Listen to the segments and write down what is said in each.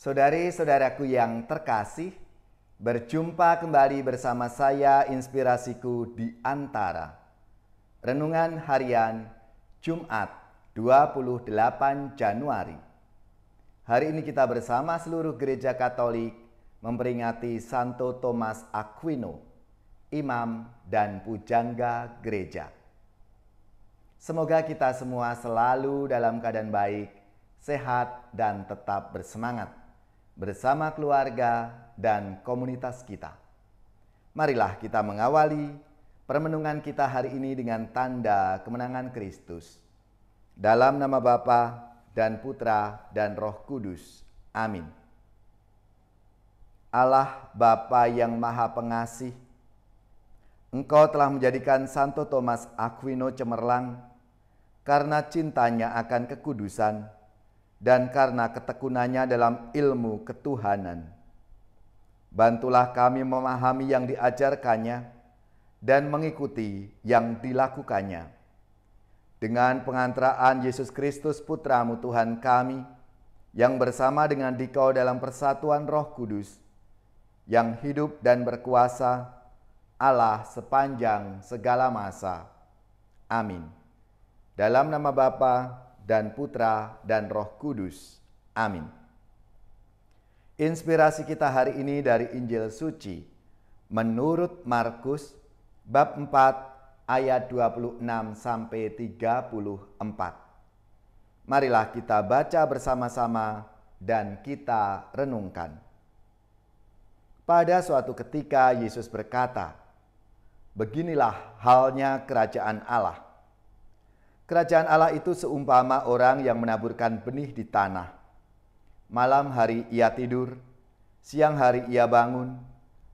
Saudari-saudaraku yang terkasih, berjumpa kembali bersama saya Inspirasiku di Antara. Renungan Harian Jumat 28 Januari. Hari ini kita bersama seluruh gereja Katolik memperingati Santo Thomas Aquino, imam dan pujangga gereja. Semoga kita semua selalu dalam keadaan baik, sehat, dan tetap bersemangat bersama keluarga dan komunitas kita. Marilah kita mengawali permenungan kita hari ini dengan tanda kemenangan Kristus. Dalam nama Bapa dan Putra dan Roh Kudus. Amin. Allah Bapa yang Maha Pengasih, Engkau telah menjadikan Santo Thomas Aquino cemerlang karena cintanya akan kekudusan dan karena ketekunannya dalam ilmu ketuhanan. Bantulah kami memahami yang diajarkannya dan mengikuti yang dilakukannya. Dengan pengantaraan Yesus Kristus Putra-Mu Tuhan kami, yang bersama dengan Dikau dalam persatuan Roh Kudus, yang hidup dan berkuasa, Allah sepanjang segala masa. Amin. Dalam nama Bapa dan Putra dan Roh Kudus. Amin. Inspirasi kita hari ini dari Injil Suci menurut Markus bab 4 ayat 26 sampai 34. Marilah kita baca bersama-sama dan kita renungkan. Pada suatu ketika Yesus berkata, "Beginilah halnya kerajaan Allah. Kerajaan Allah itu seumpama orang yang menaburkan benih di tanah. Malam hari ia tidur, siang hari ia bangun,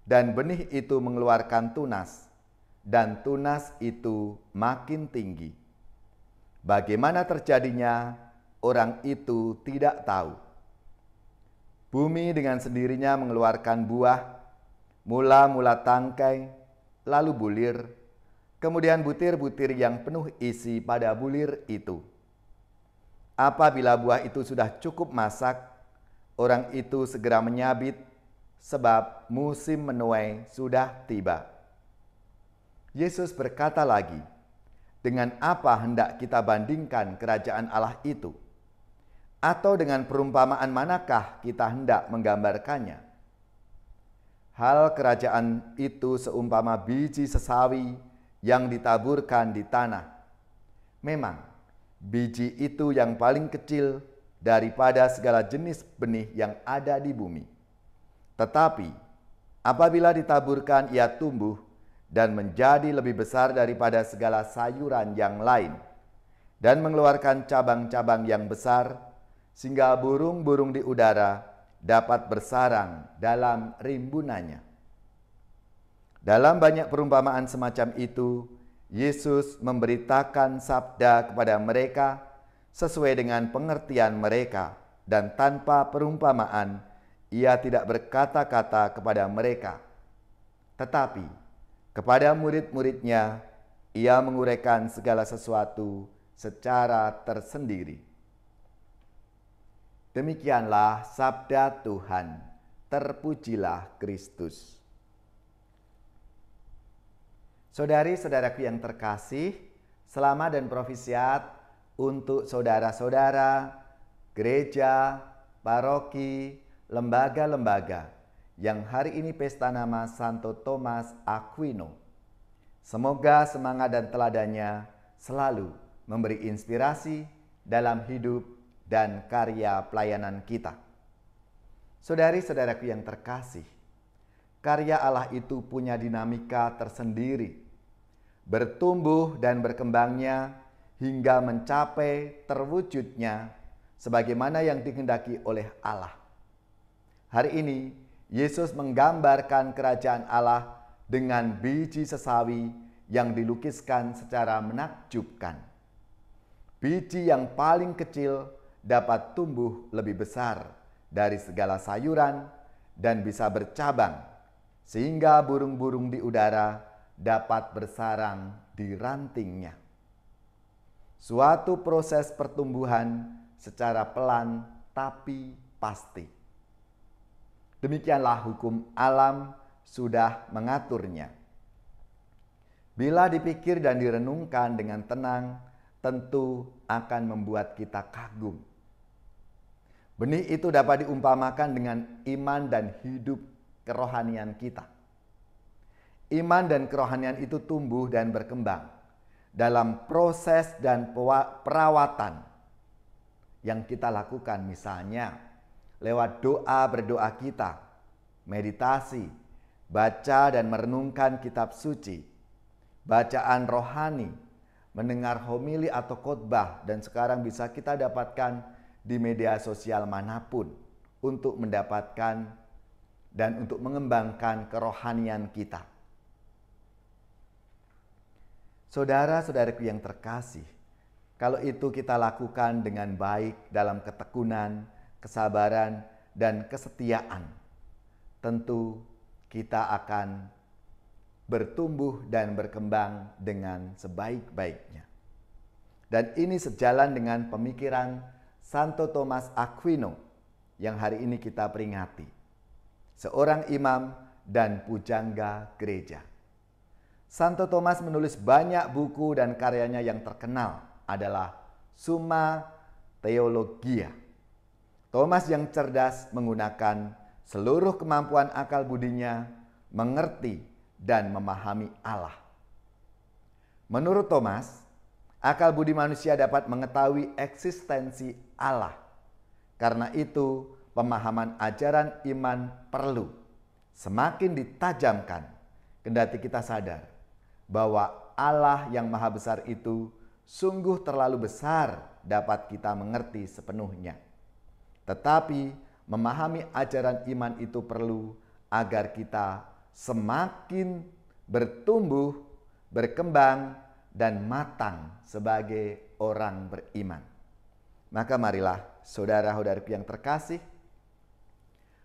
dan benih itu mengeluarkan tunas, dan tunas itu makin tinggi. Bagaimana terjadinya, orang itu tidak tahu. Bumi dengan sendirinya mengeluarkan buah, mula-mula tangkai, lalu bulir, kemudian butir-butir yang penuh isi pada bulir itu. Apabila buah itu sudah cukup masak, orang itu segera menyabit, sebab musim menuai sudah tiba." Yesus berkata lagi, "Dengan apa hendak kita bandingkan kerajaan Allah itu? Atau dengan perumpamaan manakah kita hendak menggambarkannya? Hal kerajaan itu seumpama biji sesawi yang ditaburkan di tanah. Memang, biji itu yang paling kecil daripada segala jenis benih yang ada di bumi. Tetapi, apabila ditaburkan ia tumbuh dan menjadi lebih besar daripada segala sayuran yang lain, dan mengeluarkan cabang-cabang yang besar, sehingga burung-burung di udara dapat bersarang dalam rimbunannya." Dalam banyak perumpamaan semacam itu, Yesus memberitakan sabda kepada mereka sesuai dengan pengertian mereka, dan tanpa perumpamaan ia tidak berkata-kata kepada mereka. Tetapi kepada murid-muridnya ia menguraikan segala sesuatu secara tersendiri. Demikianlah sabda Tuhan. Terpujilah Kristus. Saudari-saudaraku yang terkasih, selamat dan profisiat untuk saudara-saudara, gereja, paroki, lembaga-lembaga yang hari ini pesta nama Santo Thomas Aquino. Semoga semangat dan teladannya selalu memberi inspirasi dalam hidup dan karya pelayanan kita. Saudari-saudaraku yang terkasih, karya Allah itu punya dinamika tersendiri, bertumbuh dan berkembangnya hingga mencapai terwujudnya sebagaimana yang dikehendaki oleh Allah. Hari ini, Yesus menggambarkan kerajaan Allah dengan biji sesawi yang dilukiskan secara menakjubkan. Biji yang paling kecil dapat tumbuh lebih besar dari segala sayuran dan bisa bercabang, sehingga burung-burung di udara dapat bersarang di rantingnya. Suatu proses pertumbuhan secara pelan tapi pasti. Demikianlah hukum alam sudah mengaturnya. Bila dipikir dan direnungkan dengan tenang, tentu akan membuat kita kagum. Benih itu dapat diumpamakan dengan iman dan hidup kerohanian kita. Iman dan kerohanian itu tumbuh dan berkembang dalam proses dan perawatan yang kita lakukan, misalnya lewat doa berdoa kita, meditasi, baca dan merenungkan kitab suci, bacaan rohani, mendengar homili atau khotbah, dan sekarang bisa kita dapatkan di media sosial manapun untuk mendapatkan dan untuk mengembangkan kerohanian kita. Saudara-saudaraku yang terkasih, kalau itu kita lakukan dengan baik dalam ketekunan, kesabaran, dan kesetiaan, tentu kita akan bertumbuh dan berkembang dengan sebaik-baiknya. Dan ini sejalan dengan pemikiran Santo Thomas Aquino yang hari ini kita peringati, seorang imam dan pujangga gereja. Santo Thomas menulis banyak buku dan karyanya yang terkenal adalah Summa Theologia. Thomas yang cerdas menggunakan seluruh kemampuan akal budinya mengerti dan memahami Allah. Menurut Thomas, akal budi manusia dapat mengetahui eksistensi Allah. Karena itu, pemahaman ajaran iman perlu semakin ditajamkan kendati kita sadar bahwa Allah yang maha besar itu sungguh terlalu besar dapat kita mengerti sepenuhnya. Tetapi memahami ajaran iman itu perlu agar kita semakin bertumbuh, berkembang, dan matang sebagai orang beriman. Maka marilah saudara-saudaraku yang terkasih,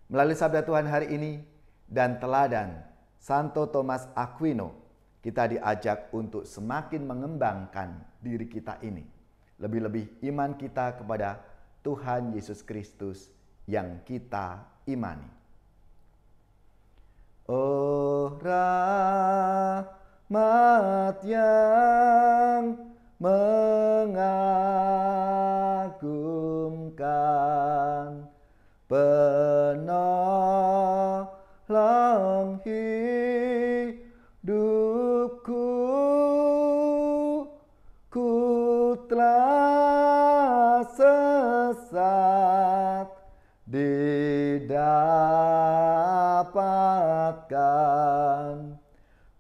melalui sabda Tuhan hari ini dan teladan Santo Thomas Aquino, kita diajak untuk semakin mengembangkan diri kita ini. Lebih-lebih iman kita kepada Tuhan Yesus Kristus yang kita imani. Oh rahmat yang mengagumkan, penolong hidupku, ku telah sesat didapatkan,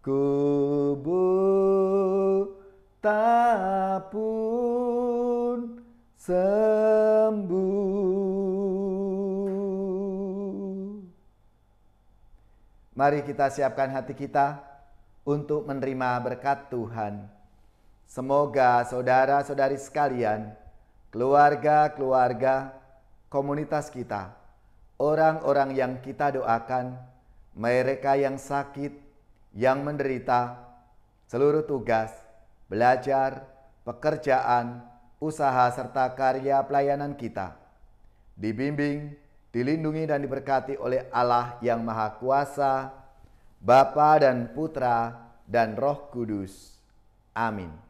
ku buta pun sembuh. Mari kita siapkan hati kita untuk menerima berkat Tuhan. Semoga saudara-saudari sekalian, keluarga-keluarga, komunitas kita, orang-orang yang kita doakan, mereka yang sakit, yang menderita, seluruh tugas, belajar, pekerjaan, usaha, serta karya pelayanan kita, dibimbing, dilindungi dan diberkati oleh Allah yang Maha Kuasa, Bapa dan Putra dan Roh Kudus. Amin.